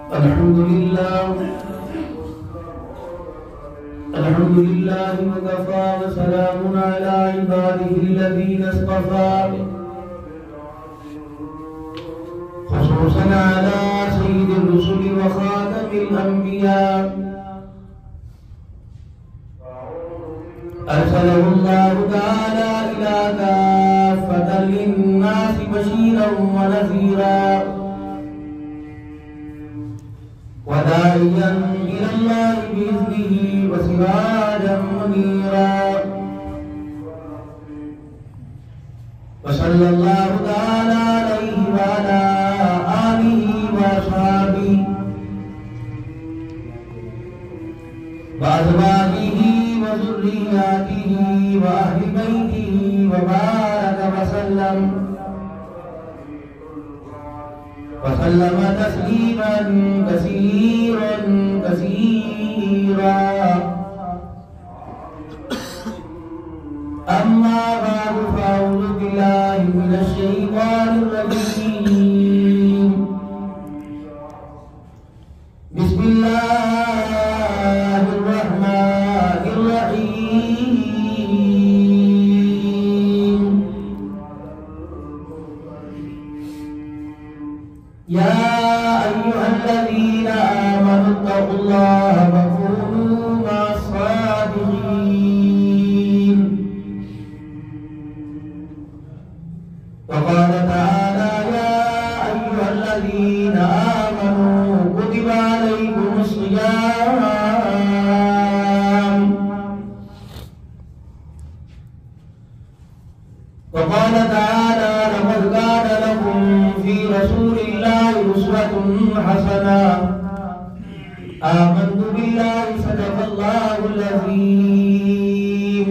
الحمد لله وكفى وسلام على عباده الذين اصطفى خصوصا على سيد الرسل وخاتم الأنبياء أرسله الله تعالى إلى كافة للناس بشيرا ونذيرا وداعيا إلى الله بإذنه وسراجا منيرا وصلى الله تعالى عليه وعلى آله وأصحابه وأزواجه وذرياته وأهل بيته وبارك وسلم تسليما كثيرا كثيرا. أما بعد فأعوذ بالله من الشيطان الرجيم. بسم الله الرحمن الرحيم. يا أيها الذين آمنوا اتقوا الله وكونوا مع الصادقين. وقال تعالى يا أيها الذين آمنوا كتب عليكم الصيام. وقال تعالى لقد كان لكم في رسول الله أسوة حسنة. آمنت بالله صدق الله العظيم.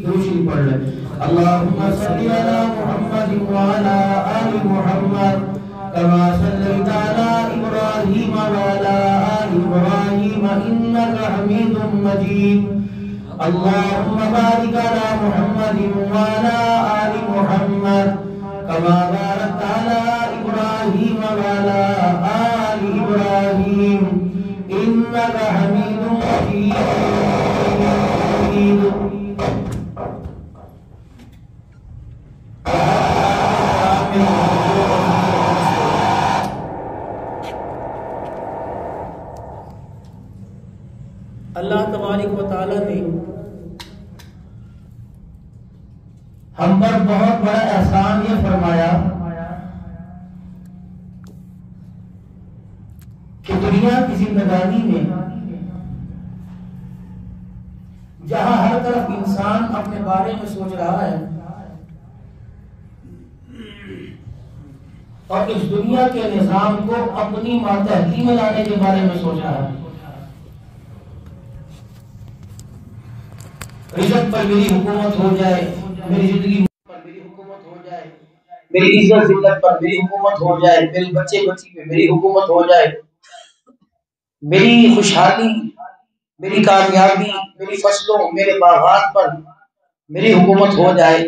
دوشی پڑھ لیں. اللهم صل على محمد وعلى آل محمد كما صليت على إبراهيم وعلى آل إبراهيم إنك حميد مجيد. اللهم بارك على محمد وعلى آل محمد كما باركت على إبراهيم وعلى آل إبراهيم إنك حميد مجيد. اللہ تبارک و تعالی نے ہم پر بہت بڑا احسان یہ فرمایا کہ دنیا کی زندگانی میں جہاں ہر طرف انسان اپنے بارے میں سوچ رہا ہے اور اس دنیا کے نظام کو اپنی ماتحتی میں لانے کے بارے میں سوچ رہا ہے. رزق پر میری حکومت ہو جائے, میری زندگی پر میری حکومت ہو جائے, میری عزت ذلت پر میری حکومت ہو جائے, میری بچے بچی پہ میری حکومت ہو جائے, میری خوشحالی, میری کامیابی, میری فصلوں, میرے باغات پر میری حکومت ہو جائے.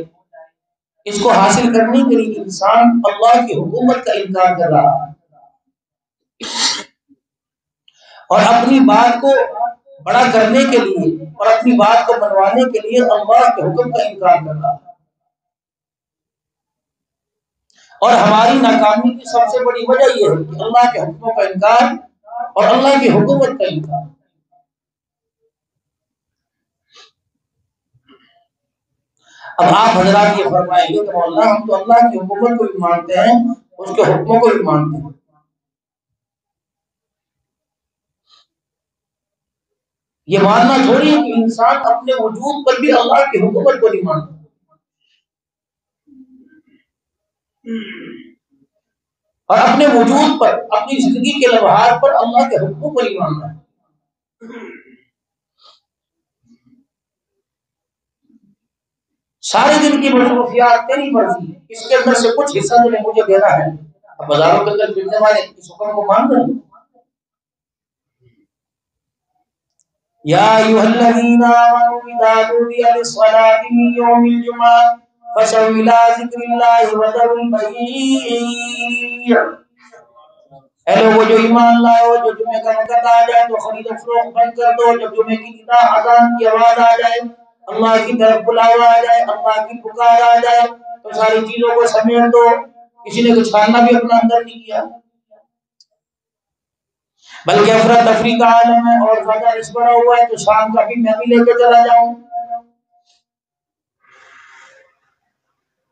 اس کو حاصل کرنے کے لیے انسان اللہ کی حکومت کا انکار کر رہا ہے اور اپنی بات کو بڑا کرنے کے لیے اور اپنی بات کو منوانے کے لیے اللہ کے حکم کا انکار کر رہا ہے. اور ہماری ناکامی کی سب سے بڑی وجہ یہ ہے کہ اللہ کے حکموں کا انکار اور اللہ کی حکومت کا انکار. اب آپ حضرات یہ فرمائیں گے کہ مولانا ہم تو اللہ کی حکومت کو بھی مانتے ہیں, اس کے حکموں کو بھی مانتے ہیں. یہ ماننا تھوڑی ہے کہ انسان اپنے وجود پر بھی اللہ کی حکومت کو نہیں مانتا. اور اپنے وجود پر, اپنی زندگی کے لمحات پر اللہ کے حکموں کو نہیں مانتا. سارے دن کی مصروفیات تیری مرضی ہے, اس کے اندر سے کچھ حصہ تمہیں مجھے دینا ہے. اب بازاروں کے اندر پھرنے والے اس حکم کو مان رہے ہیں. یا ایھا الذین آمنوا اذا نودی للصلاۃ من یوم الجمعہ فاسعوا الی ذکر اللہ وذروا البیع. اے لوگوں جو ایمان لائے ہو، جو جمعے کا وقت آ جائے تو خرید و فروخت بند کر دو، جب جمعے کی ندا اذان کی آواز آ جائے، اللہ کی طرف بلاوا آ جائے، اللہ کی پکار آ جائے تو ساری چیزوں کو سمیٹ دو۔ کسی نے کچھ کھانا بھی اپنا اندر نہیں کیا، بلکہ افراتفری کا عالم ہے اور زیادہ رس بڑا ہوا ہے تو شام کا بھی میں بھی لے کے چلا جاؤں۔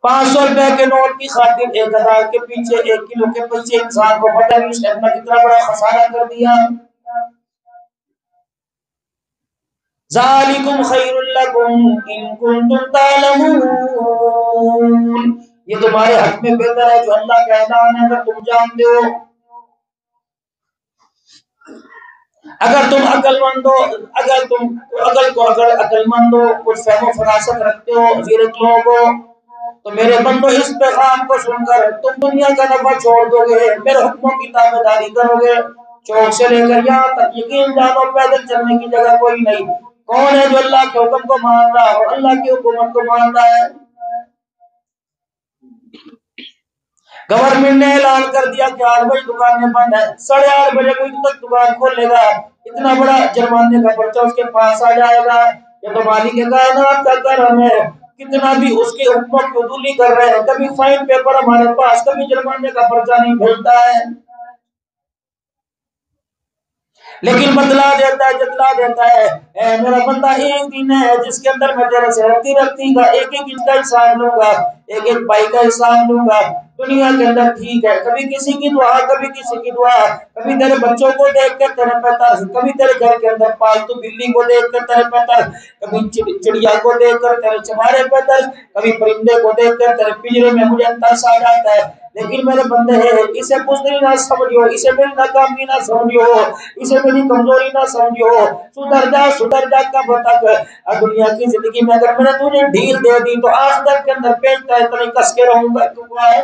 500 روپے کے نوٹ کی خاطر 1000 کے پیچھے 1 کلو کے پیچھے انسان کو پتہ نہیں شہر میں کتنا بڑا خسارہ کر دیا۔ ذالکم خیر لکم ان کنتم تعلمون، یہ تمہارے حق میں بہتر ہے جو اللہ کا اعلان ہے اگر تم جانتے ہو۔ اگر تم عقل مند ہو، اگر تم عقل مند ہو، کچھ فہم و فراست رکھتے ہو، زیرک لوگ ہو، تو میرے بندو اس پیغام کو سن کر تم دنیا کا نفع چھوڑ دو گے، میرے حکموں کی تابعداری کرو گے۔ چوک سے لے کر یہاں تک یقین جانو پیدل چلنے کی جگہ کوئی نہیں۔ کون ہے جو اللہ کے حکم کو مان رہا ہے اور اللہ کی حکومت کو مان رہا ہے؟ گورنمنٹ نے اعلان کر دیا کہ 8 بجے دکانیں بند ہیں، 8:30 بجے کوئی تک دکان کھولے گا، اتنا بڑا جرمانے کا پرچہ اس کے پاس آ جائے گا۔ یہ تو مالک کائنات کا کرم ہے، کتنا بھی اس کے حکمت کو عدولی کر رہے ہیں، کبھی فائن پیپر ہمارے پاس، کبھی جرمانے کا پرچہ نہیں بھیجتا ہے، لیکن بدلا دیتا ہے، جتلا دیتا ہے۔ اے میرا بندہ ایک دن ہے جس کے اندر میں تیرے سے رتی کا ایک ایک انچ کا حساب لوں گا، ایک ایک پائی کا حساب لوں گا۔ دنیا کے اندر ٹھیک ہے، کبھی کسی کی دعا، کبھی کسی کی دعا، کبھی تیرے بچوں کو دیکھ کر تیرے پہ ترس، کبھی تیرے گھر کے اندر پالتو بلی کو دیکھ کر تیرے پہ ترس، کبھی چڑیا کو دیکھ کر تیرے چمارے پہ ترس، کبھی پرندے کو دیکھ کر تیرے پنجرے میں مجھے ترس آ جاتا ہے۔ لیکن میرے بندے ہیں، اسے بزدلی نہ سمجھو، اسے میری ناکامی نہ سمجھو، اسے میری کمزوری نہ سمجھو۔ سدھر جا کب تک؟ دنیا کی زندگی میں اگر میں نے تجھے ڈھیل دے دی تو آخرت کے اندر پیچتا ہے تو کس کے رہوں گا تو ہے۔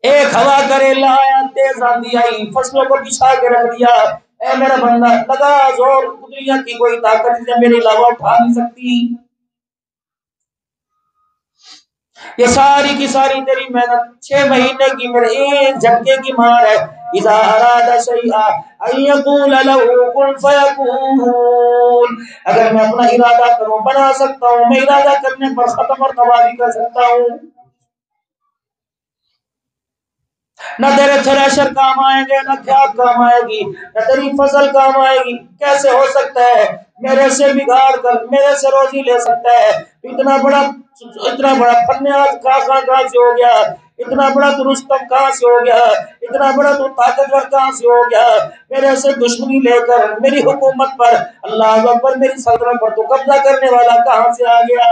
ایک ہوا کرے لایا، تیز آندھی آئی، فصلوں کو بچھا کے رکھ دیا۔ اے میرا بندہ لگا زور، دنیا کی کوئی طاقت اسے میرے علاوہ اٹھا نہیں سکتی۔ یہ ساری کی ساری تیری محنت 6 مہینے کی میرے ایک جھٹکے کی مار ہے۔ اذا اراد شیئا ان یقول له کن فیکون، اگر میں اپنا ارادہ کروں بنا سکتا ہوں، میں ارادہ کرنے پر ختم اور تباہ بھی کر سکتا ہوں۔ نہ تیرے تھریشر کام آئیں گے، نہ کھاد کام آئے گی، نہ تیری فصل کام آئے گی۔ کیسے ہو سکتا ہے؟ میرے سے بگاڑ کر میرے سے روزی لے سکتا ہے؟ اتنا بڑا فنیاز کہاں سے ہو گیا؟ اتنا بڑا درستم کہاں سے ہو گیا؟ اتنا بڑا تو طاقتور کہاں سے ہو گیا؟ میرے سے دشمنی لے کر میری حکومت پر، اللہ اکبر، میری سلطنت پر تو قبضہ کرنے والا کہاں سے آ گیا؟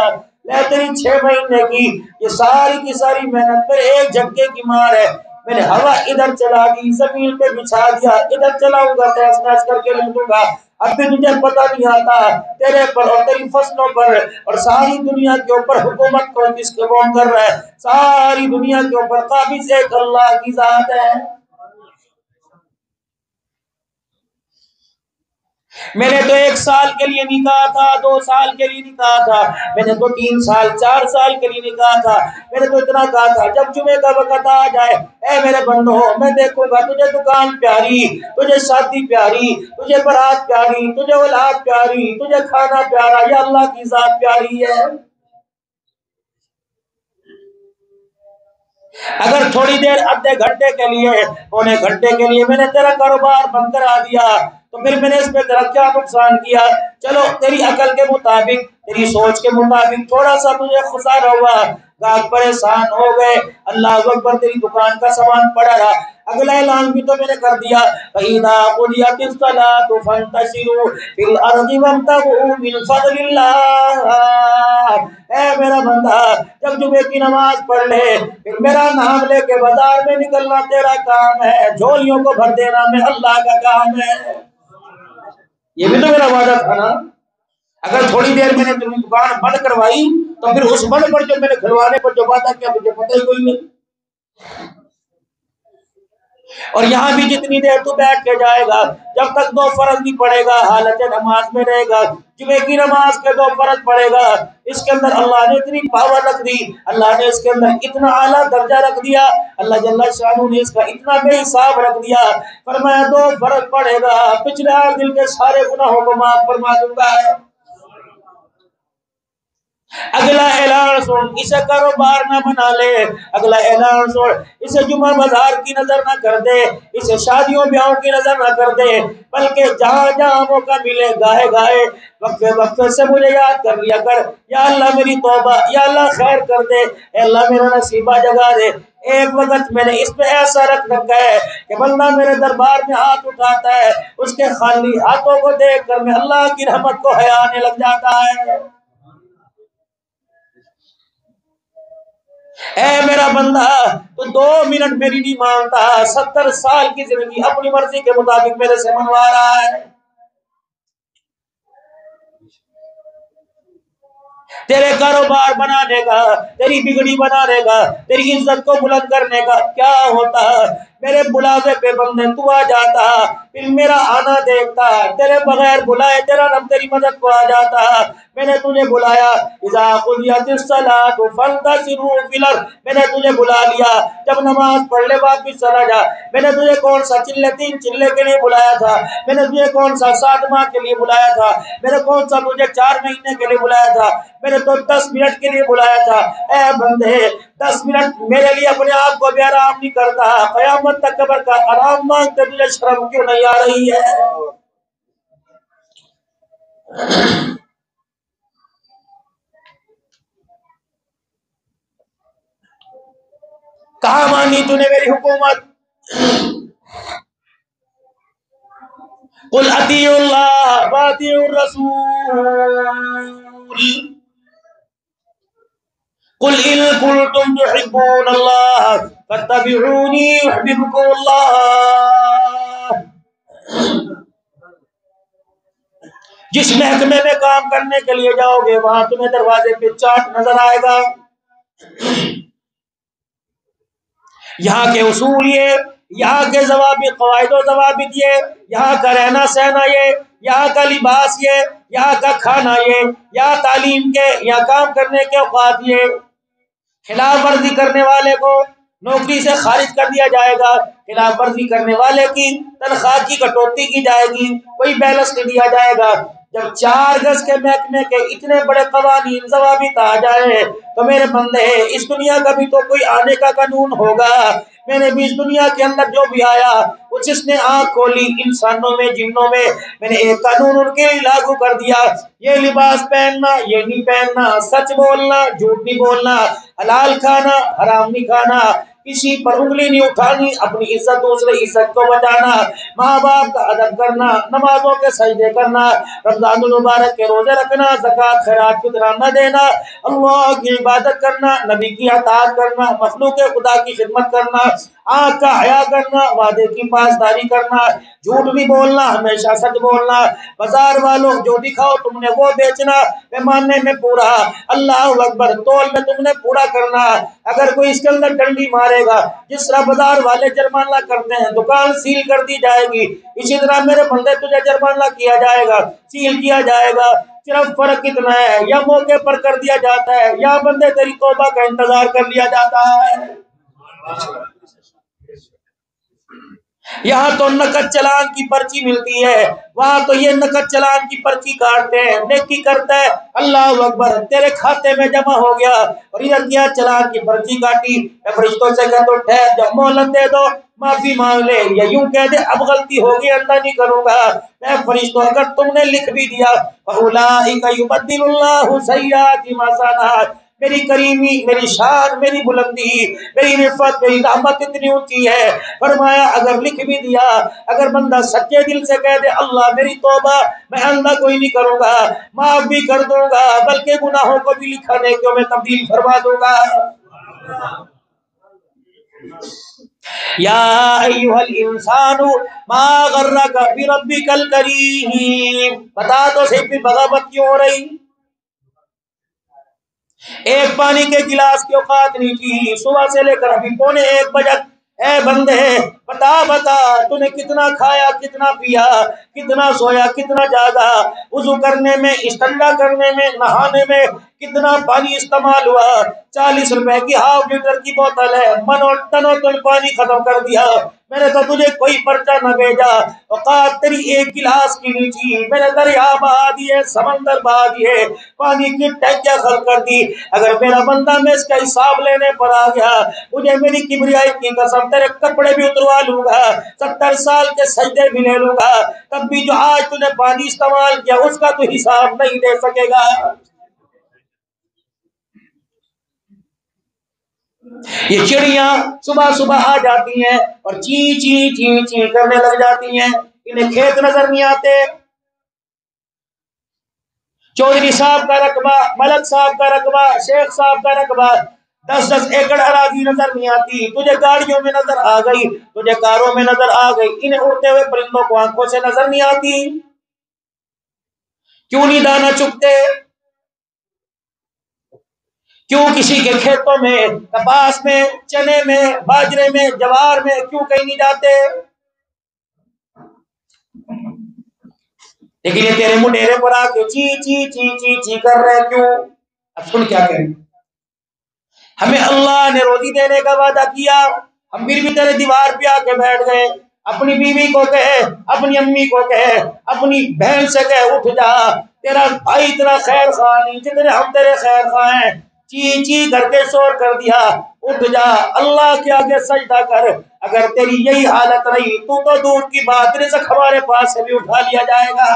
میں تیری 6 مہینے کی یہ ساری کی ساری محنت میرے ایک جھٹکے کی مار ہے۔ میں نے ہوا ادھر چلا دی، زمین پہ بچھا دیا، ادھر چلاؤں گا تیز تیز کر کے لکھ دوں گا۔ اب بھی تجھے پتہ نہیں آتا تیرے پر اور تیری فصلوں پر اور ساری دنیا کے اوپر حکومت کو کس کو کون کر رہا ہے؟ ساری دنیا کے اوپر قابض ایک اللہ کی ذات ہے۔ میں نے تو 1 سال کے لیے نکاح تھا، 2 سال کے لیے نکاح تھا، میں نے تو 3 سال 4 سال کے لیے نکاح تھا، میں نے تو اتنا کہا تھا جب جمعے کا وقت آ جائے اے میرے بندو میں دیکھوں گا تجھے دکان پیاری، تجھے شادی پیاری، تجھے برات پیاری، تجھے اولاد پیاری، تجھے کھانا پیارا، یا اللہ کی ذات پیاری ہے۔ اگر تھوڑی دیر آدھے گھنٹے کے لیے، پونے گھنٹے کے لیے میں نے تیرا کاروبار بند کرا دیا تو پھر میں نے اس میں تیرا کیا نقصان کیا؟ چلو تیری عقل کے مطابق، تیری سوچ کے مطابق تھوڑا سا تجھے خسارہ ہوا، گاہک پریشان ہو گئے، اللہ اکبر، تیری دکان کا سامان پڑا رہا۔ اگلا اعلان بھی تو میں نے کر دیا فَإِذَا قُضِيَتِ الصَّلَاةُ فَانتَشِرُوا فِي الْأَرْضِ وَابْتَغُوا مِنْ فَضْلِ اللَّهِ۔ اے میرا بندہ جب جمعے کی نماز پڑھ لے پھر میرا نام لے کے بازار میں نکلنا تیرا کام ہے، جھولیوں کو بھر دینا میں اللہ کا کام ہے۔ یہ بھی تو میرا وعدہ تھا نا۔ اگر تھوڑی دیر میں نے تمہیں دکان بند کروائی تو پھر اس بند پر جو میں نے کھلوانے پر جو وعدہ کیا مجھے پتہ ہی کوئی نہیں۔ اور یہاں بھی جتنی دیر تو بیٹھ کے جائے گا جب تک 2 فرض نہیں پڑھے گا حالت نماز میں رہے گا، جمعے کی نماز کے 2 فرض پڑھے گا، اس کے اندر اللہ نے اتنی پاور رکھ دی، اللہ نے اس کے اندر اتنا اعلیٰ درجہ رکھ دیا، اللہ جل شانہ نے اس کا اتنا بے حساب رکھ دیا، فرمایا 2 فرض پڑھے گا پچھلے 8 دن کے سارے گناہوں کو معاف فرما دوں گا۔ اگلا اعلان سن، اسے کاروبار نہ بنا لے، اگلا اعلان سن، اسے جمعہ بازار کی نظر نہ کر دے، اسے شادیوں بیاہوں کی نظر نہ کر دے، بلکہ جہاں جہاں موقع ملے گاہے گاہے وقفے وقفے سے مجھے یاد کر لیا کر، یا اللہ میری توبہ، یا اللہ خیر کر دے، اے اللہ میرا نصیبہ جگا دے۔ ایک وقت میں نے اس پہ ایسا رکھ رکھا ہے کہ بندہ میرے دربار میں ہاتھ اٹھاتا ہے، اس کے خالی ہاتھوں کو دیکھ کر میں اللہ کی رحمت کو حیا آنے لگ جاتا ہے۔ اے میرا بندہ، تو 2 منٹ میری نہیں مانتا، 70 سال کی زندگی اپنی مرضی کے مطابق میرے سے منوا رہا ہے۔ تیرے کاروبار بنانے کا، تیری بگڑی بنانے کا، تیری عزت کو بلند کرنے کا کیا ہوتا؟ میرے بلاوے پہ بندے تو آ جاتا، پھر میرا آنا دیکھتا، تیرے بغیر بلائے تیرا رب تیری مدد کو آ جاتا۔ میں نے تجھے بلایا، اذا قضیت الصلاۃ فانتشروا فی الارض، میں نے تجھے بلا لیا، جب نماز پڑھ لے واپس چلا جا۔ میں نے تجھے کون سا 3 چلے کے لیے بلایا تھا؟ میں نے تجھے کون سا 7 ماہ کے لیے بلایا تھا؟ میں نے کون سا تجھے 4 مہینے کے لیے بلایا تھا؟ میں نے تو 10 منٹ کے لیے بلایا تھا۔ اے بندے، 10 منٹ میرے لیے اپنے آپ کو بھی آرام نہیں کرتا، قیامت تک قبر کا آرام مانگتے تجھے شرم کیوں نہیں آ رہی ہے؟ کہاں مانی تو نے میری حکومت؟ قل اطیعوا اللہ واطیعوا الرسول، قل ان کنتم تحبون اللہ فاتبعونی یحببکم اللہ۔ جس محکمے میں کام کرنے کے لیے جاؤ گے وہاں تمہیں دروازے پہ چارٹ نظر آئے گا، یہاں کے اصول یہ، یہاں کے ضوابط، قواعد و ضوابط یہ، یہاں کا رہنا سہنا یہ، یہاں کا لباس یہ، یہاں کا کھانا یہ، یہاں تعلیم کے، یہاں کام کرنے کے اوقات یہ۔ خلاف ورزی کرنے والے کو نوکری سے خارج کر دیا جائے گا، خلاف ورزی کرنے والے کی تنخواہ کی کٹوتی کی جائے گی، کوئی بیلنس نہیں دیا جائے گا۔ جب 4 گز کے محکمے کے اتنے بڑے قوانین ضوابط آ جائے تو میرے بندے اس دنیا کا بھی تو کوئی آنے کا قانون ہوگا۔ میں نے بھی اس دنیا کے اندر جو بھی آیا وہ جس نے آنکھ کھولی انسانوں میں جنوں میں نے ایک قانون ان کے لیے لاگو کر دیا، یہ لباس پہننا، یہ نہیں پہننا، سچ بولنا، جھوٹ نہیں بولنا، حلال کھانا، حرام نہیں کھانا، کسی پر انگلی نہیں اٹھانی، اپنی عزت دوسرے عزت کو بچانا، ماں باپ کا ادب کرنا، نمازوں کے سجدے کرنا، رمضان المبارک کے روزے رکھنا، زکوٰۃ خیرات فطرہ نہ دینا، اللہ کی عبادت کرنا، نبی کی اطاعت کرنا، مخلوق خدا کی خدمت کرنا، آنکھ کا حیا کرنا، وعدے کی پاسداری کرنا، جھوٹ نہیں بولنا، ہمیشہ سچ بولنا، بازار والوں جو دکھاؤ تم نے وہ بیچنا، پیمانے میں پورا، اللہ اکبر، تول میں تم نے پورا کرنا۔ اگر کوئی اس کے اندر ڈنڈی مارے گا، جس طرح بازار والے جرمانہ کرتے ہیں، دکان سیل کر دی جائے گی، اسی طرح میرے بندے تجھے جرمانہ کیا جائے گا، سیل کیا جائے گا۔ صرف فرق اتنا ہے، یا موقع پر کر دیا جاتا ہے یا بندے تیری توبہ کا انتظار کر لیا جاتا ہے۔ یہاں تو نقد چلان کی پرچی ملتی ہے، وہاں تو یہ نقد چلان کی پرچی کاٹتے ہیں، نیکی کرتا ہے، اللہ اکبر، تیرے کھاتے میں جمع ہو گیا، اور ادھر کیا چلان کی پرچی کاٹی، میں فرشتوں سے کہتا ہوں ٹھہر جاؤ، مہلت دے دو، معافی مانگ لے، یا یوں کہہ دے اب غلطی ہوگی آئندہ نہیں کروں گا۔ میں فرشتوں اگر تم نے لکھ بھی دیا فَأُولَٰئِكَ يُبَدِّلُ اللَّهُ سَيِّئَاتِهِمْ حَسَنَاتٍ، میری کریمی، میری شان، میری بلندی، میری رفعت، میری رحمت اتنی اونچی ہے، فرمایا اگر لکھ بھی دیا، اگر بندہ سچے دل سے کہہ دے اللہ میری توبہ، میں آئندہ کوئی نہیں کروں گا، معاف بھی کر دوں گا، بلکہ گناہوں کو بھی لکھنے کو میں تبدیل فرما دوں گا۔ یا ایھا الانسان ما غرک بربک الکریم، بتا تو صحیح بغاوت کیوں ہو رہی؟ ایک پانی کے گلاس کی اوقات نہیں تھی، صبح سے لے کر ابھی 1:45 بجے، اے بندے بتا بتا تو نے کتنا کھایا، کتنا پیا، کتنا سویا، کتنا جاگا، وضو کرنے میں، استنجا کرنے میں، نہانے میں کتنا پانی استعمال ہوا؟ 40 روپے کی ½ لیٹر کی بوتل ہے، ٹنوں ٹن پانی ختم کر دیا۔ میں نے تو تجھے کوئی پرچہ نہ بھیجا، اوقات تیری ایک گلاس کی نہیں تھی، میں نے دریا بہا دیے، سمندر بہا دیے، پانی کی ٹینکیاں خلق کر دی۔ اگر میرا بندہ میں اس کا حساب لینے پر آ گیا، مجھے میری کبریائی کی قسم تیرے کپڑے بھی اتروا لوں گا، 70 سال کے سجدے بھی لے لوں گا، تب بھی جو آج تو نے پانی استعمال کیا اس کا تو حساب نہیں دے سکے گا۔ یہ چڑیاں صبح صبح آ جاتی ہیں اور چی چی چی چی کرنے لگ جاتی ہیں، انہیں کھیت نظر نہیں آتے۔ چودھری صاحب کا رقبہ، ملک صاحب کا رقبہ، شیخ صاحب کا رقبہ، 10 ایکڑ اراضی نظر نہیں آتی، تجھے گاڑیوں میں نظر آ گئی، تجھے کاروں میں نظر آ گئی، انہیں اڑتے ہوئے پرندوں کو آنکھوں سے نظر نہیں آتی۔ کیوں نہیں دانا چگتے؟ کیوں کسی کے کھیتوں میں، کپاس میں، چنے میں، باجرے میں، جوار میں کیوں کہیں نہیں جاتے؟ لیکن یہ تیرے مڈیرے پر آ کے چی چی چی چی چی کر رہے، کیوں؟ اب سن کیا کریں؟ ہمیں اللہ نے روزی دینے کا وعدہ کیا، ہم پھر بھی تیرے دیوار پہ آ کے بیٹھ گئے۔ اپنی بیوی کو کہے، اپنی امی کو کہے، اپنی بہن سے کہے اٹھ جا، تیرا بھائی اتنا خیر خواہ نہیں جتنے ہم تیرے خیر خواہ ہیں، چی چی کر کے شور کر دیا، اٹھ جا اللہ کے آگے سجدہ کر۔ اگر تیری یہی حالت رہی تو دور کی بات، رزق ہمارے پاس سے بھی اٹھا لیا جائے گا۔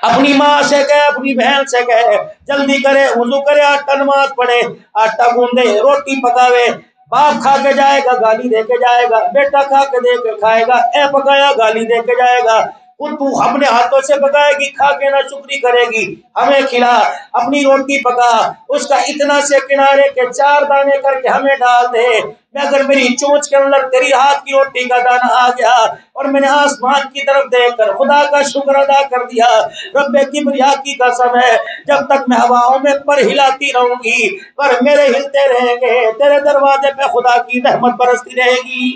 اپنی ماں سے کہے، اپنی بہن سے کہے جلدی کرے، وضو کرے، آٹا نماز پڑھے، آٹا گوندے، روٹی پکاوے۔ باپ کھا کے جائے گا گالی دے کے جائے گا، بیٹا کھا کے دے کے کھائے گا، اے پکایا گالی دے کے جائے گا، خود تو اپنے ہاتھوں سے پکائے گی، کھا کے نہ شکری کرے گی، ہمیں کھلا، اپنی روٹی پکا، اس کا اتنا سے کنارے کے 4 دانے کر کے ہمیں ڈال دے۔ میں اگر میری چونچ کے اندر تیری ہاتھ کی روٹی کا دانہ آ گیا اور میں نے آسمان کی طرف دیکھ کر خدا کا شکر ادا کر دیا، رب کبریا کی قسم ہے جب تک میں ہواؤں میں پر ہلاتی رہوں گی، پر میرے ہلتے رہیں گے، تیرے دروازے پہ خدا کی رحمت برستی رہے گی۔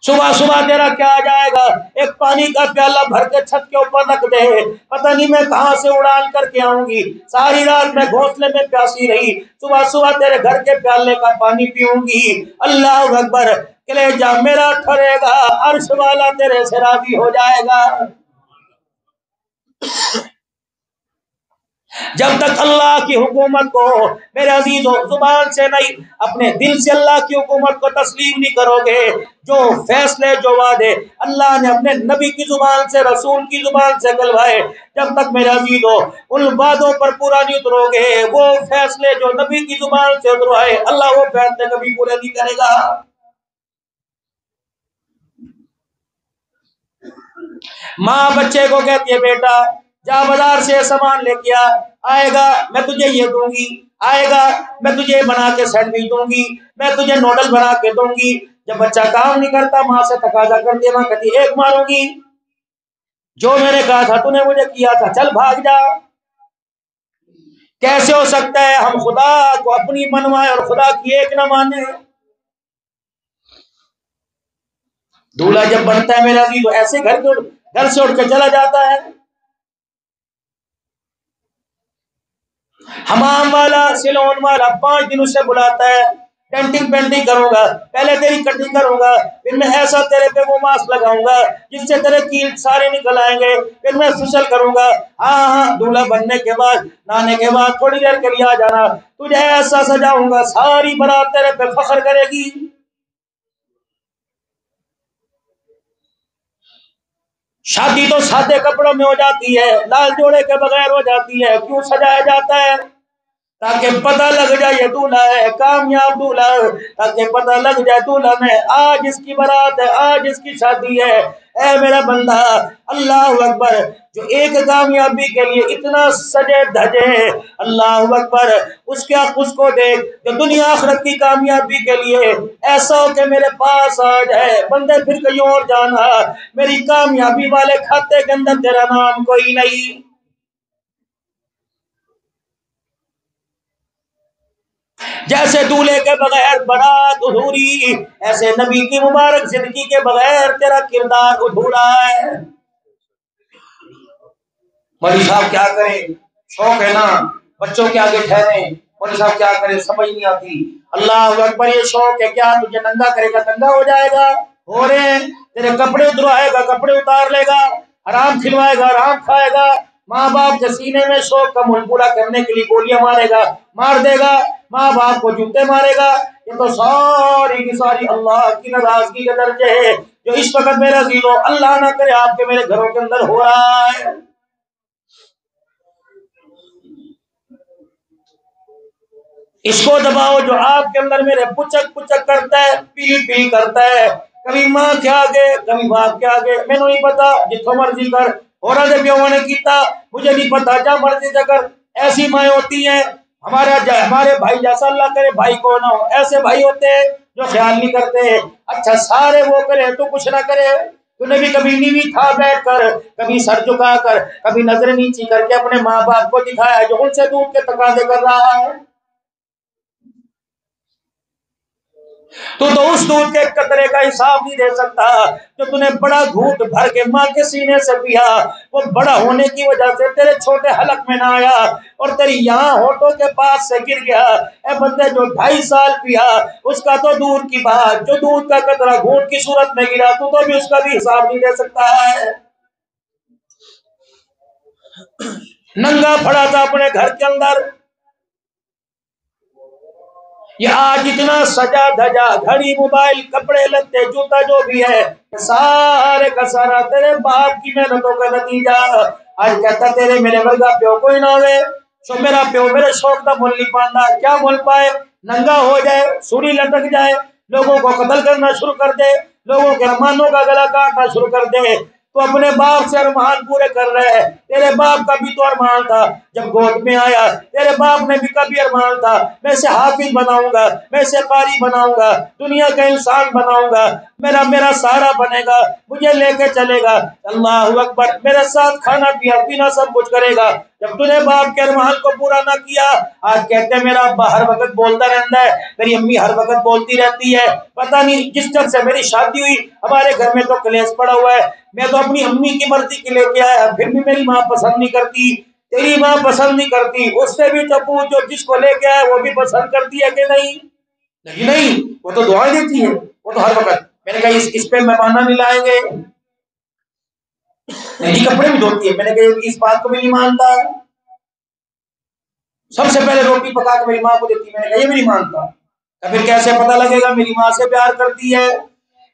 صبح صبح تیرا کیا آ جائے گا؟ ایک پانی کا پیالہ بھر کے چھت کے اوپر رکھ دے، پتہ نہیں میں کہاں سے اڑان کر کے آؤں گی، ساری رات میں گھونسلے میں پیاسی رہی، صبح صبح تیرے گھر کے پیالے کا پانی پیوں گی، اللہ اکبر، کلیجہ میرا ٹھرے گا، عرش والا تیرے سے راضی ہو جائے گا۔ جب تک اللہ کی حکومت کو میرے عزیزو زبان سے نہیں اپنے دل سے اللہ کی حکومت کو تسلیم نہیں کرو گے، جو فیصلے، جو وعدے اللہ نے اپنے نبی کی زبان سے، رسول کی زبان سے کلوائے، جب تک میرے عزیزو ان وعدوں پر پورا نہیں اترو گے، وہ فیصلے جو نبی کی زبان سے اتروائے اللہ وہ فیصلے کبھی پورے نہیں کرے گا۔ ماں بچے کو کہتی ہے بیٹا جا بازار سے سامان لے کے آئے گا میں تجھے یہ دوں گی، آئے گا میں تجھے بنا کے سینڈوچ دوں گی، میں تجھے نوڈل بنا کے دوں گی۔ جب بچہ کام نہیں کرتا ماں سے تقاضا کرتی ہے، ماں کہتی ایک ماروں گی، جو میں نے کہا تھا تو نے مجھے کیا تھا، چل بھاگ جا۔ کیسے ہو سکتا ہے ہم خدا کو اپنی منوائے اور خدا کی ایک نہ مانے؟ دولہا جب بنتا ہے میرا عزیز تو ایسے گھر سے اٹھ کے چلا جاتا ہے۔ حمام والا، سیلون والا 5 دن اسے بلاتا ہے، ڈینٹنگ پینٹنگ کروں گا، پہلے تیری کٹنگ کروں گا، پھر میں ایسا تیرے پہ وہ ماسک لگاؤں گا جس سے تیرے کیل سارے نکل آئیں گے، پھر میں فیشل کروں گا۔ ہاں دولہا بننے کے بعد، نانے کے بعد تھوڑی دیر کے لیے آ جانا، تجھے ایسا سجاؤں گا ساری برات تیرے پہ فخر کرے گی۔ شادی تو سادے کپڑوں میں ہو جاتی ہے، لال جوڑے کے بغیر ہو جاتی ہے، کیوں سجایا جاتا ہے؟ تاکہ پتہ لگ جائے یہ دولہا ہے کامیاب دولہا، تاکہ پتہ لگ جائے دولہا میں آج اس کی برات ہے، آج اس کی شادی ہے۔ اے میرا بندہ اللہ اکبر، جو ایک کامیابی کے لیے اتنا سجے دھجے، اللہ اکبر، اس کو دیکھ جو دنیا آخرت کی کامیابی کے لیے ایسا ہو کہ میرے پاس آ جائے، بندے پھر کہیں اور جانا، میری کامیابی والے کھاتے کے اندر تیرا نام کوئی نہیں۔ جیسے دولہے کے بغیر بارات ادھوری، ایسے نبی کی مبارک زندگی کے بغیر تیرا کردار ادھورا ہے۔ مولوی صاحب کیا کریں، شوق ہے نا، بچوں کے آگے ٹھہرے، مولوی صاحب کیا کریں سمجھ نہیں آتی۔ اللہ اکبر، یہ شوق ہے کیا تجھے ننگا کرے گا ننگا ہو جائے گا، ہو رہے ہیں تیرے کپڑے اتروائے گا کپڑے اتار لے گا، حرام کھلوائے گا حرام کھائے گا، ماں باپ کے سینے میں شوق کا مول پورا کرنے کے لیے گولیاں مارے گا، مار دے گا، ماں باپ کو جوتے مارے گا۔ یہ تو ساری کی ساری اللہ کی ناراضگی کے درجے ہے جو اس وقت میرا عزیزو اللہ نہ کرے آپ کے میرے گھروں کے اندر ہو رہا ہے۔ اس کو دباؤ جو آپ کے اندر میرے پچک پچک کرتا ہے، پی پی کرتا ہے، کبھی ماں کے آگے کبھی باپ کے آگے، میں نہیں پتا جتوں مرضی کر، اور دے پیو نے کیتا مجھے نہیں پتا، جا مرضی سے کر۔ ایسی مائیں ہوتی ہیں، ہمارے بھائی جیسا اللہ کرے بھائی کو نہ ہو، ایسے بھائی ہوتے ہیں جو خیال نہیں کرتے، اچھا سارے وہ کرے تو کچھ نہ کرے۔ تو نے بھی کبھی نیوی تھا بیٹھ کر، کبھی سر جھکا کر، کبھی نظر نیچی کر کے اپنے ماں باپ کو دکھایا جو ان سے دودھ کے تقاضے کر رہا ہے۔ تو اس دودھ کے قطرے کا حساب نہیں دے سکتا جو تو نے بڑا گھونٹ بھر کے ماں کے سینے سے پیا، وہ بڑا ہونے کی وجہ سے تیرے چھوٹے حلق میں نہ آیا اور تیری یہاں ہونٹوں کے پاس سے گر گیا۔ اے بندے جو 2.5 سال پیا اس کا تو دور کی بات، جو دودھ کا قطرہ گھونٹ کی صورت میں گرا تو بھی اس کا بھی حساب نہیں دے سکتا ہے۔ ننگا پڑا تھا اپنے گھر کے اندر، یہ آج اتنا سجا دھجا گھڑی موبائل کپڑے لتے جوتا جو بھی ہے سارے کا سارا تیرے باپ کی محنتوں کا نتیجہ۔ آج کہتا تیرے میرے ورگا پیو کوئی نہ ہوئے، سو میرا پیو میرے شوق دا مول نہیں پاندہ، کیا مول پائے؟ ننگا ہو جائے، سوری لٹک جائے، لوگوں کو قتل کرنا شروع کر دے، لوگوں کے ارمانوں کا گلا کاٹنا شروع کر دے۔ تو اپنے باپ سے ارمان پورے کر رہے ہیں، تیرے باپ کا بھی تو ارمان تھا جب گود میں آیا، تیرے باپ نے بھی کبھی ارمان تھا میں اسے حافظ بناؤں گا، میں اسے قاری بناؤں گا، دنیا کا انسان بناؤں گا، میرا سہارا بنے گا، مجھے لے کے چلے گا، اللہ اکبر، میرے ساتھ کھانا پینا سب کچھ کرے گا۔ جب تو نے باپ کے ارمان کو پورا نہ کیا، آج کہتے ہیں میرا ابا ہر وقت بولتا رہتا ہے، میری امی ہر وقت بولتی رہتی ہے، پتہ نہیں جس طرح سے میری شادی ہوئی ہمارے گھر میں تو کلیش پڑا ہوا ہے، میں تو اپنی امی کی مرضی کے لے کے آیا، پھر بھی میری ماں پسند نہیں کرتی، تیری ماں پسند نہیں کرتی، اس سے بھی تو پوچھ جو جس کو لے کے آیا وہ بھی پسند کرتی ہے کہ نہیں؟ نہیں، وہ تو دعائیں دیتی ہے، وہ تو ہر وقت، میں نے کہا اس پہ مہمانہ نہیں لائیں گے، نہیں کپڑے بھی دھوتی ہے، میں نے کہا اس بات کو بھی نہیں مانتا، سب سے پہلے روٹی پکا کے میری ماں کو دیتی ہے، میں نے کہا یہ بھی نہیں مانتا، پھر کیسے پتہ لگے گا میری ماں سے پیار کرتی ہے؟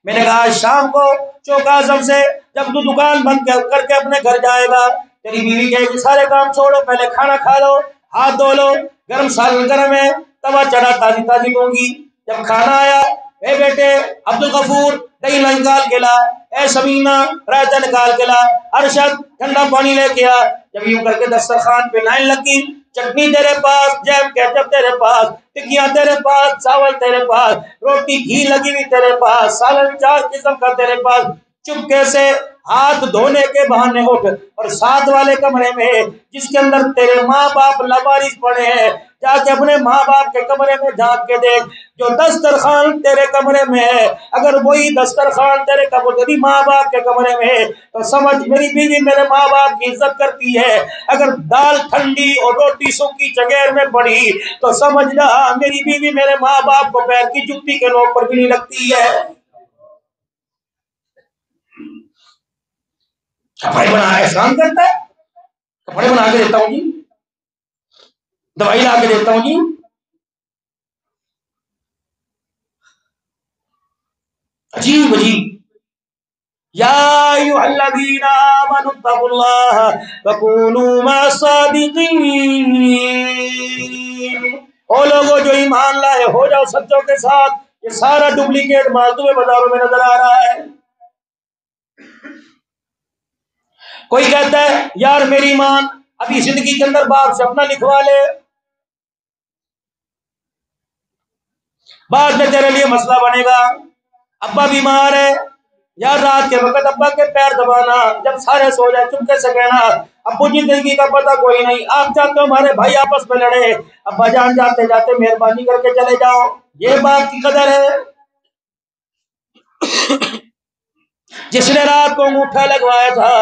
میں نے کہا شام کو چوک اعظم سے جب تو دکان بند کر کے اپنے گھر جائے گا، تیری بیوی کہے گی سارے کام چھوڑو پہلے کھانا کھا لو، ہاتھ دھو لو، گرم ہے، توا چڑھا تازی تازی دوں گی۔ جب کھانا آیا، اے بیٹے عبد الغفور دہی نکال کے لا، اے سمینہ رائتہ نکال کے لا، ارشد ٹھنڈا پانی لے کے آ۔ جب یوں کر کے دسترخوان پہ لائن لگی، چٹنی تیرے پاس، جیم کیچپ تیرے پاس، ٹکیاں تیرے پاس، چاول تیرے پاس، روٹی گھی لگی ہوئی تیرے پاس، سالن 4 قسم کا تیرے پاس، چپکے سے ہاتھ دھونے کے بہانے اٹھ اور ساتھ والے کمرے میں جس کے اندر تیرے ماں باپ لوارث پڑے ہیں جا کے اپنے ماں باپ کے کمرے میں جھانک کے دیکھ، جو دسترخوان تیرے کمرے میں ہے اگر وہی دسترخوان تیرے تیری ماں باپ کے کمرے میں ہے تو سمجھ میری بیوی میرے ماں باپ کی عزت کرتی ہے، اگر دال ٹھنڈی اور روٹی سوکھی چگیر میں پڑی تو سمجھ جا میری بیوی میرے ماں باپ کو پیر کی جوتی کے نوک پر بھی نہیں لگتی ہے۔ کپڑے بنا احسان کرتا ہے، کپڑے بنا کے دیتا ہوں جی، دوائی لا کے دیتا ہوں جی، عجیب عجیب۔ یا ایھا الذین آمنوا اتقوا اللہ وکونوا مع الصادقین، او لوگوں جو ایمان لائے ہو جاؤ سچوں کے ساتھ۔ یہ سارا ڈپلیکیٹ مال تمہیں بازاروں میں نظر آ رہا ہے۔ کوئی کہتا ہے یار میری مان ابھی زندگی کے اندر باپ سے اپنا لکھوا لے، بعد میں تیرے لیے مسئلہ بنے گا، ابا بیمار ہے، یار رات کے وقت ابا کے پیر دبانا، جب سارے سو جائے چپکے سے کہنا ابو جی زندگی کا پتہ کوئی نہیں، آپ چاہتے ہو ہمارے بھائی آپس میں لڑے، ابا جان جاتے جاتے مہربانی کر کے چلے جاؤ، یہ باپ کی قدر ہے۔ جس نے رات کو انگوٹھا لگوایا تھا،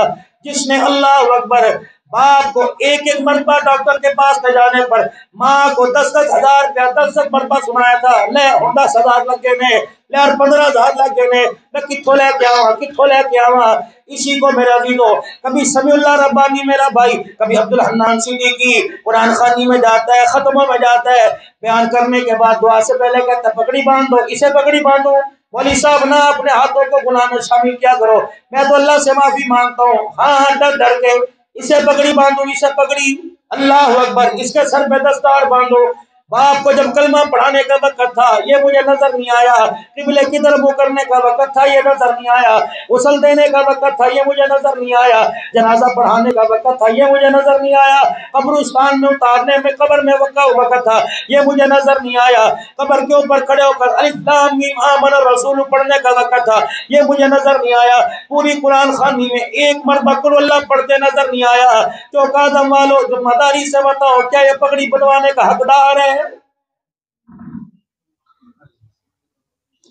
جس نے اللہ اکبر باپ کو ایک ایک مرتبہ ڈاکٹر کے پاس لے جانے پر ماں کو 10,000 روپیہ 10 مرتبہ سنایا تھا، لے 10,000 لگے نے، لے 15,000 لگے نے، میں کتوں لے کے آواں، کتوں لے کے آواں۔ اسی کو میرا عزیزو، کبھی سمیع اللہ ربانی میرا بھائی، کبھی عبدالحنان صدیقی قرآن خوانی میں جاتا ہے، ختموں میں جاتا ہے، بیان کرنے کے بعد دعا سے پہلے کہتا ہے پگڑی باندھ دو، اسے پگڑی باندھو، مولوی صاحب نہ اپنے ہاتھوں کو گناہ میں شامل کیا کرو، میں تو اللہ سے معافی مانگتا ہوں، ہاں ڈر ڈر کے، اسے پگڑی باندھو، اسے پگڑی، اللہ اکبر، اس کے سر پہ دستار باندھو۔ باپ کو جب کلمہ پڑھانے کا وقت تھا یہ مجھے نظر نہیں آیا، قبلے کی طرف منہ کرنے کا وقت تھا یہ نظر نہیں آیا، غسل دینے کا وقت تھا یہ مجھے نظر نہیں آیا، جنازہ پڑھانے کا وقت تھا یہ مجھے نظر نہیں آیا، قبرستان میں اتارنے میں قبر میں وقت تھا یہ مجھے نظر نہیں آیا، قبر کے اوپر کھڑے ہو کر الف لام میم آمن الرسول پڑھنے کا وقت تھا یہ مجھے نظر نہیں آیا، پوری قرآن خوانی میں ایک مرتبہ قل اللہ پڑھتے نظر نہیں آیا۔ چوکادم والو ذمہ داری سے بتاؤ کیا یہ پگڑی بنوانے کا حقدار ہے؟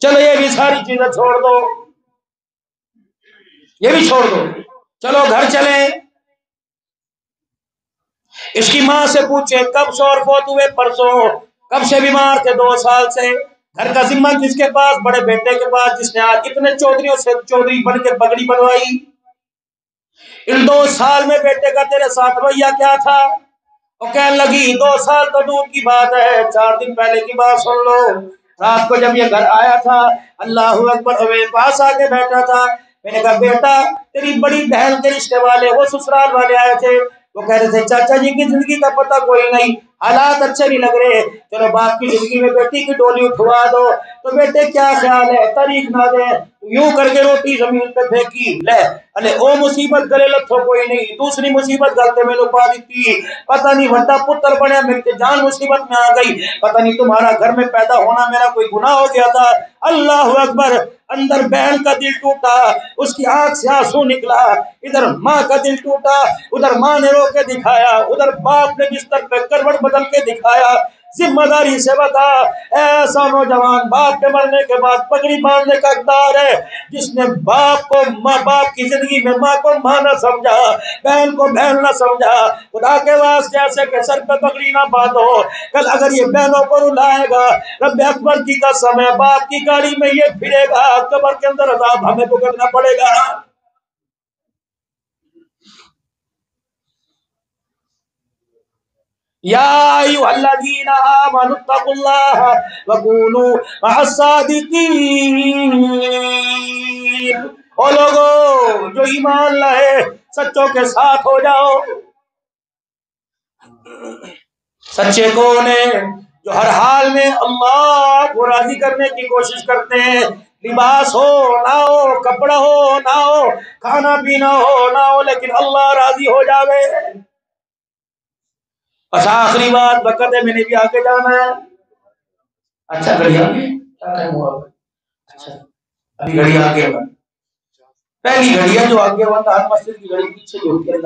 چلو یہ بھی ساری چیزیں چھوڑ دو، یہ بھی چھوڑ دو، چلو گھر چلیں، اس کی ماں سے پوچھیں کب شوہر فوت ہوئے؟ پرسوں، کب سے بیمار تھے؟ 2 سال سے، گھر کا ذمہ جس کے پاس، بڑے بیٹے کے پاس جس نے آج اتنے چودھریوں سے چودھری بن کے پگڑی بنوائی، ان 2 سال میں بیٹے کا تیرے ساتھ رویہ کیا تھا؟ وہ کہنے لگی 2 سال تو دور کی بات ہے، 4 دن پہلے کی بات سن لو، رات کو جب یہ گھر آیا تھا اللہ اکبر میرے پاس آ کے بیٹھا تھا، میں نے کہا بیٹا تیری بڑی بہن کے رشتے والے وہ سسرال والے آئے تھے، وہ کہہ رہے تھے چاچا جی کی زندگی کا پتہ کوئی نہیں، حالات اچھے نہیں لگ رہے، چلو باپ کی زندگی میں بیٹی کی ڈولی اٹھوا دو، تو بیٹے کیا خیال ہے تاریخ نہ دے، یوں کر کے روٹی زمین پہ پھینکی، لے ارے او مصیبت گلے لتھو کوئی نہیں، دوسری مصیبت گلتے میں لپا دیتی، پتہ نہیں وڈا پتر بنیا میرے کے جان مصیبت میں آ گئی، پتہ نہیں تمہارا گھر میں پیدا ہونا میرا کوئی گناہ ہو گیا تھا، اللہ اکبر، اندر بہن کا دل ٹوٹا، اس کی آنکھ سے آنسو نکلا، ادھر ماں کا دل ٹوٹا، ادھر ماں نے رو کے دکھایا، ادھر باپ نے بستر پہ کروٹ بدل کے دکھایا، ذمہ داری سے بتا، ایسا نوجوان باپ کے مرنے کے بعد پگڑی باندھنے کا اقدار ہے جس نے باپ کو ماں، باپ کی زندگی میں ماں کو ماں نہ سمجھا، بہن کو بہن نہ سمجھا، خدا کے واسطے ایسے کہ سر پہ پگڑی نہ باندھو، کل اگر یہ بہنوں کو رلائے گا رب اکبر کی قسم ہے باپ کی گاڑی میں یہ پھرے گا، قبر کے اندر عذاب ہمیں بھگتنا پڑے گا۔ یا ایھا الذین آمنوا اتقوا اللہ وکونوا مع الصادقین، او لوگو جو ایمان لائے سچوں کے ساتھ ہو جاؤ۔ سچے کون ہیں؟ جو ہر حال میں اللہ کو راضی کرنے کی کوشش کرتے ہیں، لباس ہو نہ ہو، کپڑا ہو نہ ہو، کھانا پینا ہو نہ ہو، لیکن اللہ راضی ہو جاوے۔ بس آخری بات وقت ہے، میں نے بھی آگے جانا ہے۔ اچھا گھڑی آگے کیا ٹائم ہوا؟ اچھا ابھی گھڑی آگے بن، پہلی گھڑی ہے جو آگے بنتا، ہر مسجد کی گھڑی پیچھے جو ہوتی ہے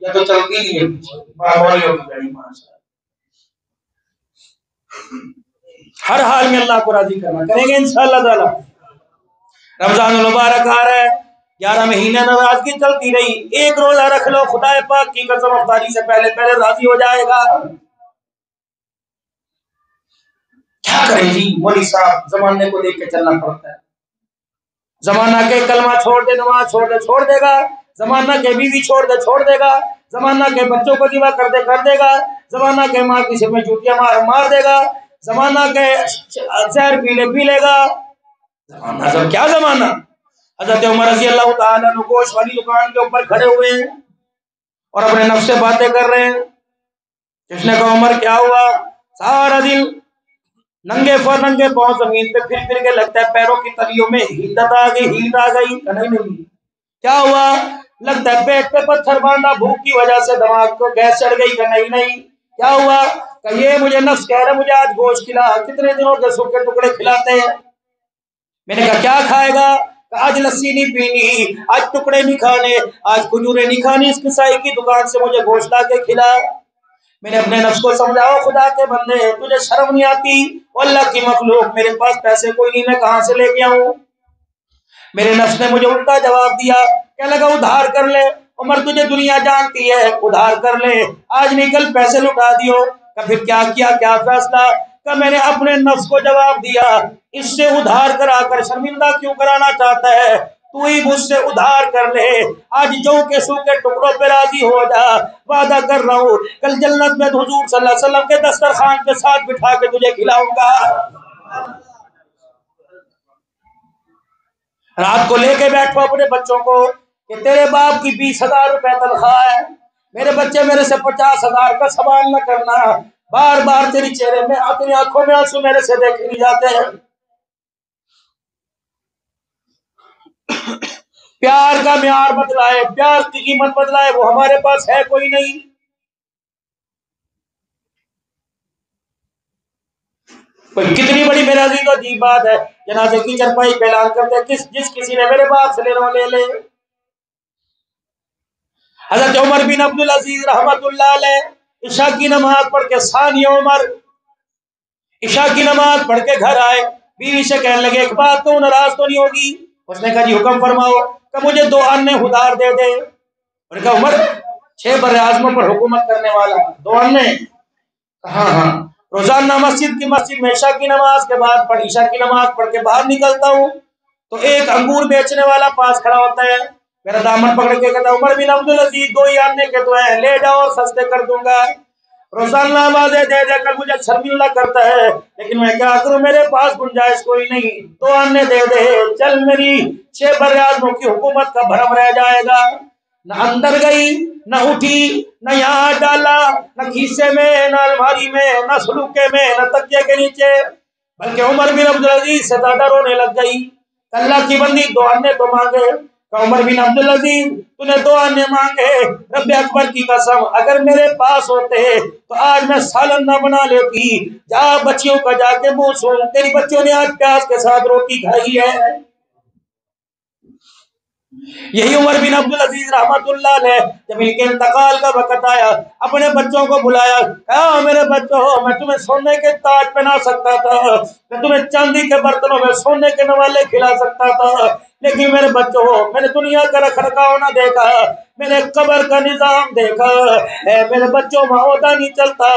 یا تو چلتی نہیں ہے پیچھے، باولیوں کی گھڑی ماشاءاللہ۔ ہر حال میں اللہ کو راضی کرنا، کریں گے انشاءاللہ تعالی۔ رمضان المبارک آ رہا ہے، 11 مہینے ناراضگی چلتی رہی، ایک روزہ رکھ لو، خدا پاک کی قسم افطاری سے پہلے پہلے راضی ہو جائے گا۔ کیا کریں جی مولوی صاحب، زمانے کو دیکھ کے چلنا پڑتا ہے، زمانہ کے کلمہ چھوڑ دے، نماز چھوڑ دے، چھوڑ دے گا، زمانہ کے بیوی چھوڑ دے، چھوڑ دے گا، زمانہ کے بچوں کو ذبح کر دے، کر دے گا، زمانہ کے ماں کی سر میں جوتیاں مار دے گا، زمانہ کے زہر پی لے گا، زمانہ سب کیا زمانہ۔ حضرت عمر رضی اللہ تعالیٰ عنہ گوشت والی دکان کے اوپر کھڑے ہوئے ہیں اور اپنے نفس سے باتیں کر رہے ہیں، کس نے کہا عمر کیا ہوا؟ سارا دن ننگے پاؤں زمین پہ پھر کے لگتا ہے پیروں کی تلیوں میں ہیٹ آ گئی، نہیں کیا ہوا؟ لگتا ہے پیٹ پہ پتھر باندھا، بھوک کی وجہ سے دماغ کو گیس چڑھ گئی، نہیں کیا ہوا؟ کہ یہ مجھے نفس کہہ رہا مجھے آج گوشت کھلا، کتنے دنوں کے سوکھے ٹکڑے کھلاتے ہیں۔ میں نے کہا کیا کھائے گا؟ آج لسی نہیں پینی، آج ٹکڑے نہیں کھانے، آج کھجورے نہیں کھانی، اس کسائی کی دکان سے مجھے گوشت لا کے کھلا۔ میں نے اپنے نفس کو سمجھاؤ خدا کے بندے تجھے شرم نہیں آتی؟ اللہ کی مخلوق میرے پاس پیسے کوئی نہیں، میں کہاں سے لے کے آؤں؟ میرے نفس نے مجھے الٹا جواب دیا، کہنے لگا ادھار کر لے، عمر تجھے دنیا جانتی ہے، ادھار کر لے، آج نہیں کل پیسے لٹا دیو۔ کہ پھر کیا کیا، کیا فیصلہ؟ کہ میں نے اپنے نفس کو جواب دیا، اس سے ادھار کرا کر شرمندہ کیوں کرانا چاہتا ہے؟ تو ہی مجھ سے ادھار کر لے، آج جو کے سو کے ٹکڑوں پہ راضی ہو جا، وعدہ کر رہا ہوں کل جنت میں حضور صلی اللہ علیہ وسلم کے دسترخوان کے ساتھ بٹھا کے تجھے کھلاؤں گا۔ رات کو لے کے بیٹھو اپنے بچوں کو کہ تیرے باپ کی 20,000 روپے تنخواہ ہے، میرے بچے میرے سے 50,000 کا سوال نہ کرنا، بار بار تیری چہرے میں اپنی آنکھوں میں آنسو میرے سے دیکھے نہیں جاتے ہیں۔ پیار کا معیار بدلائے، پیار کی قیمت بدلائے، وہ ہمارے پاس ہے کوئی نہیں۔ کتنی بڑی میرا عزیز و عجیب بات ہے، جنازے کی چرپائی پہ اعلان کرتے ہیں جس کسی نے میرے باپ سے لینا لے لے۔ حضرت عمر بن عبدالعزیز رحمت اللہ علیہ عشاء کی نماز پڑھ کے ثانی عمر عشاء کی نماز پڑھ کے گھر آئے، بیوی سے کہنے لگے ایک بات تو ناراض تو نہیں ہوگی؟ اس نے کہا جی حکم فرماؤ۔ کہ مجھے 2 انے ادھار دے دے۔ انہوں نے کہا عمر 6 بر اعظموں پر حکومت کرنے والا 2 انے؟ ہاں ہاں، روزانہ مسجد میں عشاء کی نماز کے بعد عشاء کی نماز پڑھ کے باہر نکلتا ہوں تو ایک انگور بیچنے والا پاس کھڑا ہوتا ہے، میرا دامن پکڑ کے کہتا عمر بن عبدالعزیز 2 ہی آنے کے تو ہیں، لے جاؤ اور سستے کر دوں گا۔ روزانہ آوازیں دے دے کر مجھے شرمندہ کرتا ہے، لیکن میں کیا کروں، میرے پاس گنجائش کوئی نہیں، 2 آنے دے دے، چل میری 6 بر اعظموں کی حکومت کا بھرم رہ جائے گا۔ نہ اندر گئی، نہ اٹھی، نہ یہاں ڈالا، نہ کھیسے میں، نہ الماری میں، نہ سلوکے میں، نہ تکیے کے نیچے، بلکہ عمر بن عبدالعزیز سے زیادہ رونے لگ گئی۔ اللہ کی بندی 2 آنے تو مانگے۔ کہ عمر بن عبدالعزیز تو نے 2 آنے مانگے، رب اکبر کی قسم اگر میرے پاس ہوتے تو آج میں سالن نہ بنا لیتی، جا بچیوں کا جا کے منہ سن، تیری بچوں نے آج پیاز کے ساتھ روٹی کھائی ہے۔ یہی عمر بن عبدالعزیز رحمت اللہ علیہ جب ان کے انتقال کا وقت آیا اپنے بچوں کو بلایا، کہا میرے بچوں میں تمہیں سونے کے تاج پہنا سکتا تھا، میں تمہیں چاندی کے برتنوں میں سونے کے نوالے کھلا سکتا تھا، لیکن میرے بچوں میں نے دنیا کا رکھ رکھاؤ نہ دیکھا، میں نے قبر کا نظام دیکھا، میرے بچوں معاہدہ نہیں چلتا،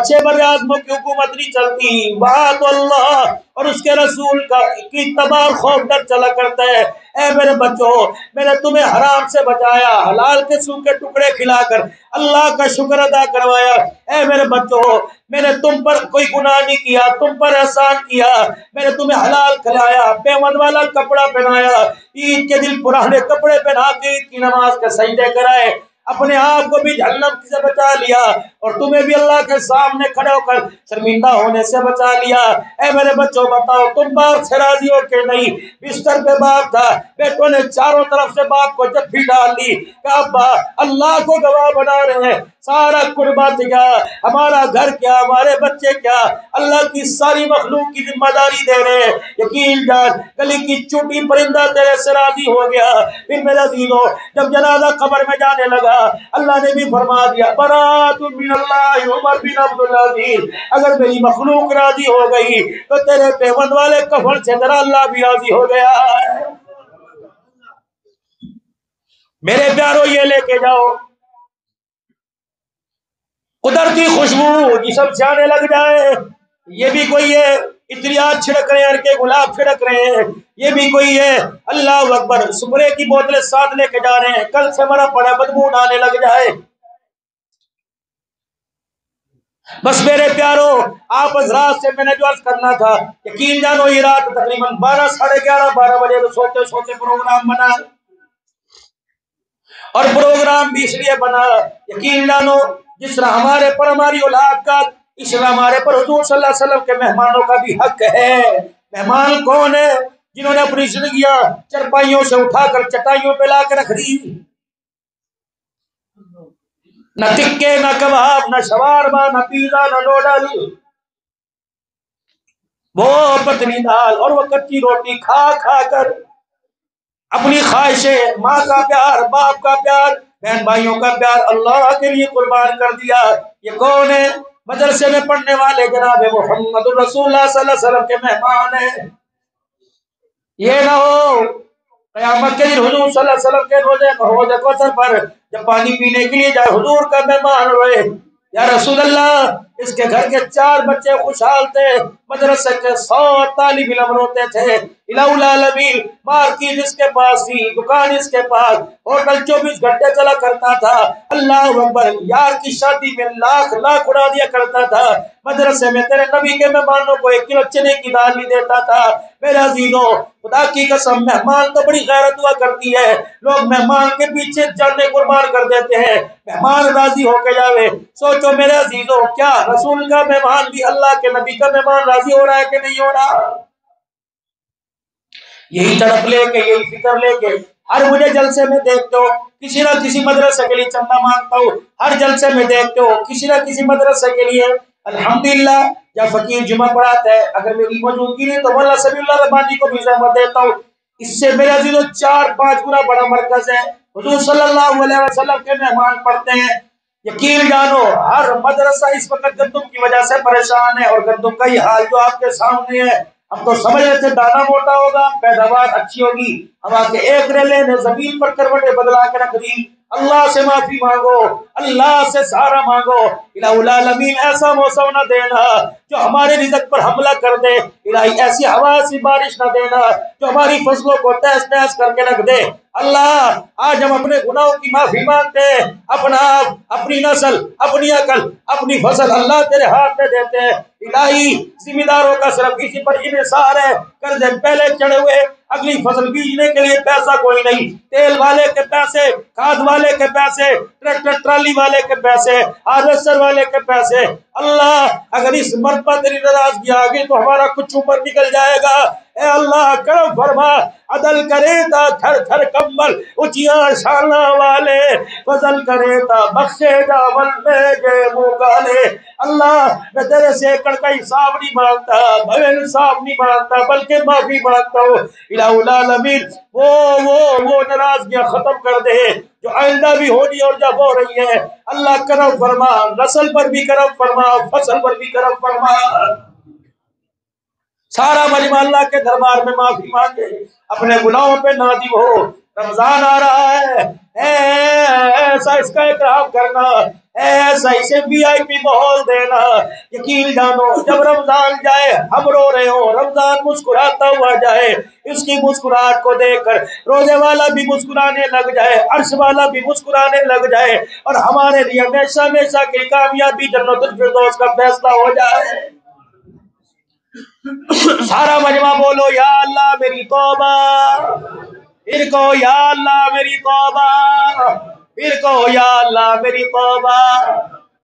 6 بر اعظموں کی حکومت نہیں چلتی، وہاں تو اللہ اور اس کے رسول کا کی تباہ خوف ڈر چلا کرتا ہے۔ اے میرے بچوں میں نے تمہیں حرام سے بچایا، حلال کے سوکھے ٹکڑے کھلا کر اللہ کا شکر ادا کروایا۔ اے میرے بچوں میں نے تم پر کوئی گناہ نہیں کیا، تم پر احسان کیا، میں نے تمہیں حلال کھلایا، پیمند والا کپڑا پہنایا، عید کے دن پرانے کپڑے پہنا کے عید کی نماز کے سجدے کرائے، اپنے آپ کو بھی جہنم سے بچا لیا اور تمہیں بھی اللہ کے سامنے کھڑے ہو کر شرمندہ ہونے سے بچا لیا۔ اے میرے بچوں بتاؤ تم باپ سے راضی ہو کہ نہیں؟ بستر پہ باپ تھا، بیٹوں نے چاروں طرف سے باپ کو جفی ڈال دی کہ ابا اللہ کو گواہ بنا رہے ہیں، سارا قربت کیا، ہمارا گھر کیا، ہمارے بچے کیا، اللہ کی ساری مخلوق کی ذمہ داری دے رہے ہیں، یقین جان گلی کی چوٹی پرندہ تیرے سے راضی ہو گیا۔ پھر میرے عزیزوں جب جنازہ قبر میں جانے لگا اللہ نے بھی فرما دیا برات من اللہ عمر بن عبدالعزیز، اگر میری مخلوق راضی ہو گئی تو تیرے پیمند والے کفن سے ذرا اللہ بھی راضی ہو گیا ہے۔ میرے پیارو یہ لے کے جاؤ قدرتی خوشبو جسم سے آنے لگ جائے، یہ بھی کوئی ہے عطریات چھڑک رہے ہیں، کے گلاب چھڑک رہے ہیں، یہ بھی کوئی ہے اللہ اکبر سپرے کی بوتلیں ساتھ لے کے جا رہے ہیں، کل سے مرا پڑا بدبو آنے لگ جائے۔ بس میرے پیارو آپ حضرات سے میں نے جو عرض کرنا تھا، یقین جانو یہ رات تقریباً 12 ساڑھے 11 12 بجے تو سوتے سوتے پروگرام بنا، اور پروگرام بھی اس لیے بنا یقین جانو جس طرح ہمارے پر ہماری اولاد کا، اس طرح ہمارے پر حضور صلی اللہ علیہ وسلم کے مہمانوں کا بھی حق ہے۔ مہمان کون ہے؟ جنہوں نے اپنی زندگیاں چرپائیوں سے اٹھا کر چٹائیوں پہ لا کے رکھ دی، نہ ٹکے، نہ کباب، نہ شوارما، نہ پیزا، نہ نوڈل، وہ پتلی دال اور وہ کچی روٹی کھا کھا کر اپنی خواہشیں، ماں کا پیار، باپ کا پیار، بہن بھائیوں کا پیار اللہ کے لیے قربان کر دیا۔ یہ کون ہے؟ مدرسے میں پڑھنے والے جناب محمد رسول اللہ صلی اللہ علیہ وسلم کے مہمان ہیں۔ یہ نہ ہو قیامت کے دن حضور صلی اللہ علیہ وسلم کے روزے کوثر پر جب پانی پینے کے لیے جائے، حضور کا مہمان ہوئے، یا رسول اللہ اس کے گھر کے 4 بچے خوشحال تھے، مدرسے کے 100 طالب علم روتے تھے، الہ العالمین مارکیٹ اس کے پاس تھی، دکان اس کے پاس، ہوٹل 24 گھنٹے چلا کرتا تھا، اللہ اکبر، یار کی شادی میں لاکھ لاکھ اڑا دیا کرتا تھا، مدرسے میں تیرے نبی کے مہمانوں کو 1 کلو چنے کی دال نہیں دیتا تھا۔ میرے عزیزوں، خدا کی قسم مہمان تو بڑی غیرت ہوا کرتی ہے، لوگ مہمان کے پیچھے جانے قربان کر دیتے ہیں، مہمان راضی ہو کے جاوے۔ سوچو میرے عزیزوں، کیا رسول کا مہمان بھی اللہ کے نبی کا مہمان راضی ہو رہا ہے کہ نہیں ہو رہا؟ یہی تڑپ لے کے، یہی فکر لے کے ہر مجھے جلسے میں دیکھتے ہو کسی نہ کسی مدرسے کے لیے چندہ مانگتا ہوں، ہر جلسے میں دیکھتے ہو کسی نہ کسی مدرسے کے لیے الحمدللہ یا فقیر جمعہ پڑھاتا ہے، اگر میری موجودگی نہیں تو مولانا سمیع اللہ رحمانی کو بھی زحمت دیتا ہوں۔ اس سے میرے عزیزوں 4-5 گنا بڑا مرکز ہے، حضور صلی اللہ علیہ وسلم کے مہمان پڑھتے ہیں۔ یقین جانو ہر مدرسہ اس وقت گندم کی وجہ سے پریشان ہے، اور گندم کا ہی حال جو آپ کے سامنے ہے۔ ہم تو سمجھ رہے تھے دانا موٹا ہوگا، پیداوار اچھی ہوگی، ہوا کے ایک ریلے نے زمین پر کروٹیں بدلا کے رکھ دی۔ اللہ سے معافی مانگو، اللہ سے سہارا مانگو، الہ العالمین ایسا موسم نہ دینا جو ہمارے رزق پر حملہ کر دے، الہی ایسی ہوا سی بارش نہ دینا جو ہماری فصلوں کو تہس نہس کر کے رکھ دے۔ اللہ آج ہم اپنے گناہوں کی معافی مانگتے ہیں، اپنا آپ، اپنی نسل، اپنی عقل، اپنی فصل اللہ تیرے ہاتھ میں دیتے ہیں۔ الہی ذمہ داروں کا صرف اسی پر انحصار ہے، قرضے پہلے چڑھے ہوئے، اگلی فصل بیجنے کے لیے پیسہ کوئی نہیں، تیل والے کے پیسے، کھاد والے کے پیسے، ٹریکٹر ٹرالی والے کے پیسے، ہارویسٹر والے کے پیسے۔ اللہ اگر اس مرتبہ تیری ناراضگی آ گئی تو ہمارا کچھ اوپر نکل جائے گا۔ اے اللہ کرم فرما، عدل کرے تا تھر تھر کمبل اچیاں شانہ والے، فضل کرے تا بخشے جاول میں گئے منہ کالے۔ اللہ میں تیرے سے ایکڑ کا حساب نہیں مانگتا، بغیر حساب نہیں مانگتا، بلکہ معافی مانگتا ہوں۔ الہ العالمین وہ ناراضگیاں ختم کر دے جو آئندہ بھی ہونی اور جب ہو رہی ہے۔ اللہ کرم فرما، نسل پر بھی کرم فرما، فصل پر بھی کرم فرما۔ سارا مجمع اللہ کے دربار میں معافی مانگے، اپنے گناہوں پہ نادم ہو۔ رمضان آ رہا ہے، ایسا اس کا اکرام کرنا، ایسا اسے VIP ماحول دینا۔ یقین جانو جب رمضان جائے ہم رو رہے ہو، رمضان مسکراتا ہوا جائے، اس کی مسکراہٹ کو دیکھ کر روزے والا بھی مسکرانے لگ جائے، عرش والا بھی مسکرانے لگ جائے، اور ہمارے لیے ہمیشہ ہمیشہ کی کامیابی جنت الفردوس کا فیصلہ ہو جائے۔ سارا مجمع بولو یا اللہ میری توبہ، پھر کو یا اللہ میری توبہ، پھر کو یا اللہ میری توبہ۔